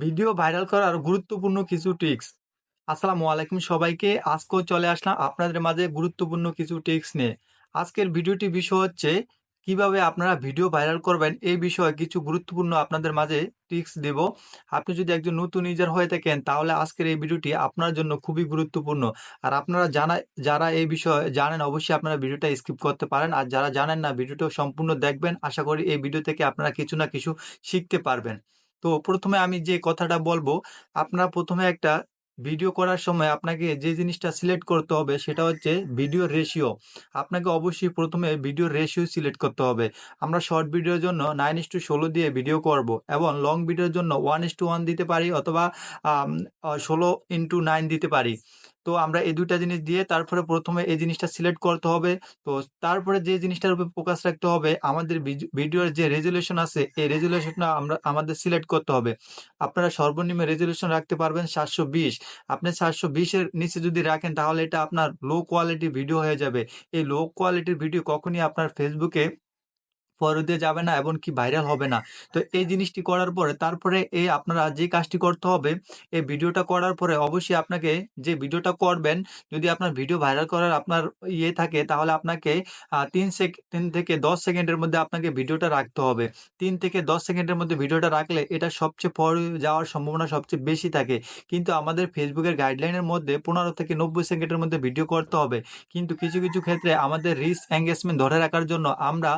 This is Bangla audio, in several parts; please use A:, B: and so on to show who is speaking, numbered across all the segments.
A: ভিডিও ভাইরাল করার গুরুত্বপূর্ণ কিছু টিপস। আসসালামু আলাইকুম সবাইকে। আজকেও চলে আসলাম আপনাদের মাঝে গুরুত্বপূর্ণ কিছু টিপস নিয়ে। আজকের ভিডিওটির বিষয় হচ্ছে কিভাবে আপনারা ভিডিও ভাইরাল করবেন এই বিষয়ে কিছু গুরুত্বপূর্ণ আপনাদের মাঝে টিপস দেব। আপনি যদি একজন নতুন ইউজার হয়ে থাকেন তাহলে আজকের এই ভিডিওটি আপনার জন্য খুবই গুরুত্বপূর্ণ। আর আপনারা যারা এই বিষয়ে জানেন অবশ্যই আপনারা ভিডিওটা স্কিপ করতে পারেন। আর যারা জানেন না ভিডিওটা সম্পূর্ণ দেখবেন। আশা করি এই ভিডিও থেকে আপনারা কিছু না কিছু শিখতে পারবেন। তো ১ম এ আমি যে কথাটা বলব, আপনারা ১ম এ একটা ভিডিও করার সময় আপনাকে যে জিনিসটা সিলেক্ট করতে হবে সেটা হচ্ছে ভিডিও রেশিও। আপনাকে অবশ্যই ১ম এ ভিডিও রেশিও সিলেক্ট করতে হবে। আমরা শর্ট ভিডিওর জন্য 9:16 দিয়ে ভিডিও করব এবং লং ভিডিওর জন্য 1:1 দিতে পারি অথবা আম 16:9 দিতে পারি। তো আমরা এই ২ টা জিনিস দিয়ে তারপরে ১ম এ এই জিনিসটা সিলেক্ট করতে হবে। তো তারপরে যে জিনিসটার উপর ফোকাস রাখতে হবে আমাদের ভিডিওর যে রেজোলিউশন আছে এই রেজোলিউশনটা আমাদের সিলেক্ট করতে হবে। আপনারা সর্বনিম্ন রেজোলিউশন রাখতে পারবেন ৭২০। আপনি ৭২০ এর নিচে যদি রাখেন তাহলে এটা আপনার লো কোয়ালিটি ভিডিও হয়ে যাবে। এই লো কোয়ালিটির ভিডিও কখনই আপনার ফেসবুকে ফরওয়ার্ড দিয়ে যাবে না এমনকি ভাইরাল হবে না। তো এই জিনিসটি করার পরে তারপরে আপনারা যে কাজটি করতে হবে, এই ভিডিওটা করার পরে অবশ্যই আপনাকে যে ভিডিওটা করবেন, যদি আপনার ভিডিও ভাইরাল করার আপনার থাকে তাহলে আপনাকে ৩ থেকে ১০ সেকেন্ডের মধ্যে আপনাকে ভিডিওটা রাখতে হবে। ৩ থেকে ১০ সেকেন্ডের মধ্যে ভিডিওটা রাখলে এটা সবচেয়ে ফরওয়ার্ড যাওয়ার সম্ভাবনা সবচেয়ে বেশি থাকে। কিন্তু আমাদের ফেসবুকের গাইডলাইনের মধ্যে ১৫ থেকে ৯০ সেকেন্ডের মধ্যে ভিডিও করতে হবে। কিন্তু কিছু ক্ষেত্রে আমাদের রিচ এনগেজমেন্ট ধরে রাখার জন্য আমরা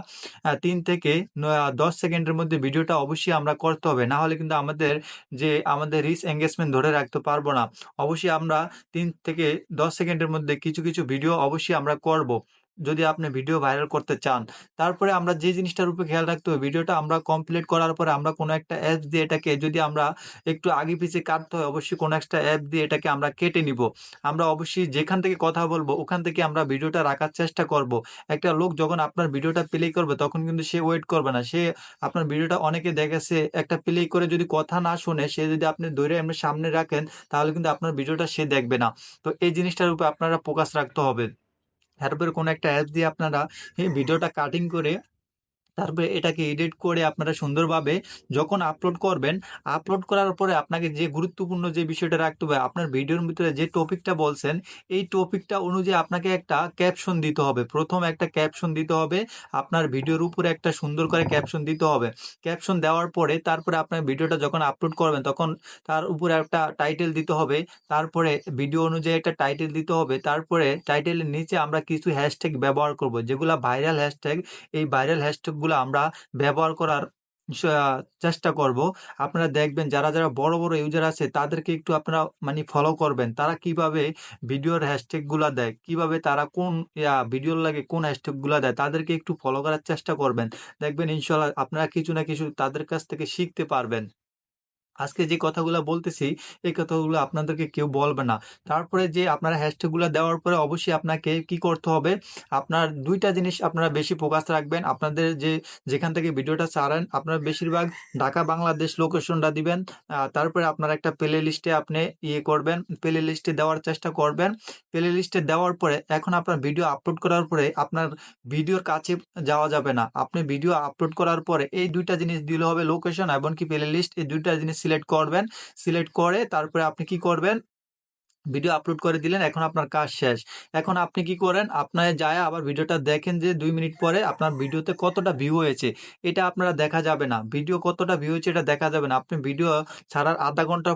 A: ৩ থেকে ১০ সেকেন্ডের মধ্যে ভিডিওটা অবশ্যই আমরা করতে হবে। না হলে কিন্তু আমাদের রিচ এনগেজমেন্ট ধরে রাখতে পারবো না। অবশ্যই আমরা ৩ থেকে ১০ সেকেন্ডের মধ্যে কিছু ভিডিও অবশ্যই আমরা করব। যদি আপনি ভিডিও ভাইরাল করতে চান। তারপরে আমরা যে জিনিসটার উপর খেয়াল রাখতে হবে, ভিডিওটা আমরা কমপ্লিট করার পরে আমরা কোনো একটা অ্যাপস দিয়ে এটাকে যদি আমরা একটু আগে পিছে কাটতে হয়, অবশ্যই কোনো একটা অ্যাপ দিয়ে এটাকে আমরা কেটে নিবো। আমরা অবশ্যই যেখান থেকে কথা বলবো ওখান থেকে আমরা ভিডিওটা রাখার চেষ্টা করব। একটা লোক যখন আপনার ভিডিওটা প্লে করবে তখন কিন্তু সে ওয়েট করবে না। সে আপনার ভিডিওটা অনেকে দেখেছে একটা প্লে করে যদি কথা না শুনে সে যদি আপনি ধরে এমনি সামনে রাখেন তাহলে কিন্তু আপনার ভিডিওটা সে দেখবে না। তো এই জিনিসটার উপর আপনারা ফোকাস রাখতে হবে। তারপরে কোনো একটা অ্যাপ দিয়ে আপনারা এই ভিডিওটা কাটিং করে তারপরে এটাকে এডিট করে আপনারা সুন্দরভাবে যখন আপলোড করবেন, আপলোড করার পরে আপনাকে যে গুরুত্বপূর্ণ যে বিষয়টা রাখতে হবে, আপনার ভিডিওর ভিতরে যে টপিকটা বলছেন, এই টপিকটা অনুযায়ী আপনাকে একটা ক্যাপশন দিতে হবে। ১ম একটা ক্যাপশন দিতে হবে। আপনার ভিডিওর উপরে একটা সুন্দর করে ক্যাপশন দিতে হবে। ক্যাপশন দেওয়ার পরে তারপরে আপনার ভিডিওটা যখন আপলোড করবেন, তখন তার উপরে একটা টাইটেল দিতে হবে। তারপরে ভিডিও অনুযায়ী একটা টাইটেল দিতে হবে। তারপরে টাইটেলের নিচে আমরা কিছু হ্যাশট্যাগ ব্যবহার করব। যেগুলা ভাইরাল হ্যাশট্যাগ এই ভাইরাল হ্যাশট্যাগ গুলো আমরা ব্যবহার করার স চেষ্টা করব। আপনারা দেখবেন যারা বড় ইউজার আছে তাদেরকে একটু আপনারা মানে ফলো করবেন। তারা কিভাবে ভিডিওর হ্যাশট্যাগ গুলা দেয়, কিভাবে তারা কোন ভিডিওর লাগে কোন হ্যাশট্যাগ গুলা দেয় তাদেরকে একটু ফলো করার চেষ্টা করবেন। দেখবেন ইনশাআল্লাহ আপনারা কিছু না কিছু তাদের কাছ থেকে শিখতে পারবেন। আজকে যে কথাগুলা বলতেছি, এই কথাগুলো আপনাদেরকে কেউ বলবে না। তারপরে যে আপনারা হ্যাশট্যাগ গুলা দেওয়ার পরে অবশ্যই আপনাকে কি করতে হবে, আপনার ২ টা জিনিস আপনারা বেশি ফোকাস রাখবেন। আপনাদের যেখান থেকে ভিডিওটা ছাড়েন, আপনারা বেশিরভাগ ঢাকা বাংলাদেশ লোকেশনটা দিবেন। তারপরে আপনার একটা প্লে লিস্টে আপনি করবেন, প্লে লিস্টে দেওয়ার চেষ্টা করবেন। প্লে লিস্টে দেওয়ার পরে এখন আপনার ভিডিও আপলোড করার পরে আপনার ভিডিওর কাছে যাওয়া যাবে না। আপনি ভিডিও আপলোড করার পরে এই ২ টা জিনিস দিলে হবে লোকেশন এমনকি প্লে লিস্ট এই ২ টা জিনিস সিলেক্ট করবেন। সিলেক্ট করে তারপরে আপনি কি করবেন ভিডিও আপলোড করে দিলেন, এখন আপনার কাজ শেষ। এখন আপনি কি করেন, আপনারা যায়া আবার ভিডিওটা দেখেন যে ২ মিনিট পরে আপনার ভিডিওতে কতটা ভিউ হয়েছে। এটা আপনারা দেখা যাবে না। ভিডিও কতটা ভিউ হয়েছে এটা দেখা যাবে না। আপনি ভিডিও ছাড়ার ০.৫ ঘন্টা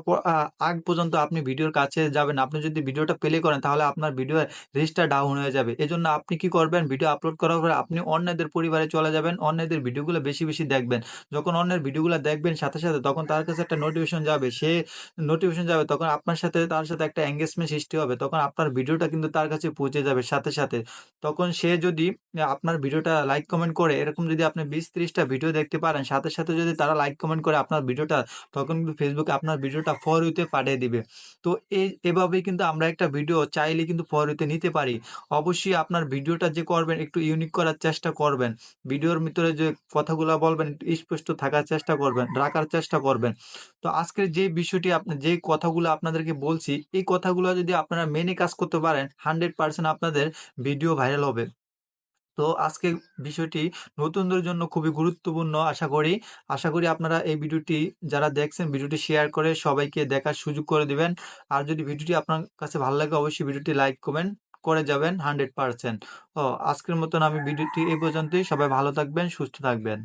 A: আগ পর্যন্ত আপনি ভিডিওর কাছে যাবেন। আপনি যদি ভিডিওটা প্লে করেন তাহলে আপনার ভিডিওর রিচটা ডাউন হয়ে যাবে। এজন্য আপনি কি করবেন, ভিডিও আপলোড করার পরে আপনি অন্যদের পরিবারে চলে যাবেন, অন্যদের ভিডিওগুলো বেশি দেখবেন। যখন অন্যের ভিডিওগুলা দেখবেন সাথে তখন তার কাছে একটা নোটিফিকেশন যাবে। নোটিফিকেশন যাবে তখন আপনার সাথে তার সাথে একটা এনগেজমেন্ট সৃষ্টি হবে। তখন আপনার ভিডিওটা কিন্তু তার কাছে পৌঁছে যাবে সাথে। তখন সে যদি আপনার ভিডিওটা লাইক কমেন্ট করে এরকম যদি আপনি ২০-৩০ টা ভিডিও দেখতে পারেন, সাথে যদি তারা লাইক কমেন্ট করে আপনার ভিডিওটা, তখন কিন্তু ফেসবুকে আপনার ভিডিওটা ফর ইউ তে পাঠিয়ে দিবে। তো এভাবেই কিন্তু আমরা একটা ভিডিও চাইলে কিন্তু ফর ইউ তে নিতে পারি। অবশ্যই আপনার ভিডিওটা যে করবেন একটু ইউনিক করার চেষ্টা করবেন। ভিডিওর ভিতরে যে কথাগুলা বলবেন একটু স্পষ্ট থাকার চেষ্টা করবেন, রাখার চেষ্টা করবেন। তো আজকের যে বিষয়টি যে কথাগুলো আপনাদেরকে বলছি, এই কথাগুলো যদি আপনারা মেনে কাজ করতে পারেন 100% আপনাদের ভিডিও ভাইরাল হবে। তো আজকে বিষয়টি নতুনদের জন্য খুবই গুরুত্বপূর্ণ আশা করি আপনারা এই ভিডিওটি যারা দেখছেন ভিডিওটি শেয়ার করে সবাইকে দেখার সুযোগ করে দিবেন। আর যদি ভিডিওটি আপনার কাছে ভালো লাগে অবশ্যই ভিডিওটি লাইক কমেন্ট করে যাবেন 100%। আজকের মতন আমি ভিডিওটি এই পর্যন্তই। সবাই ভালো থাকবেন, সুস্থ থাকবেন।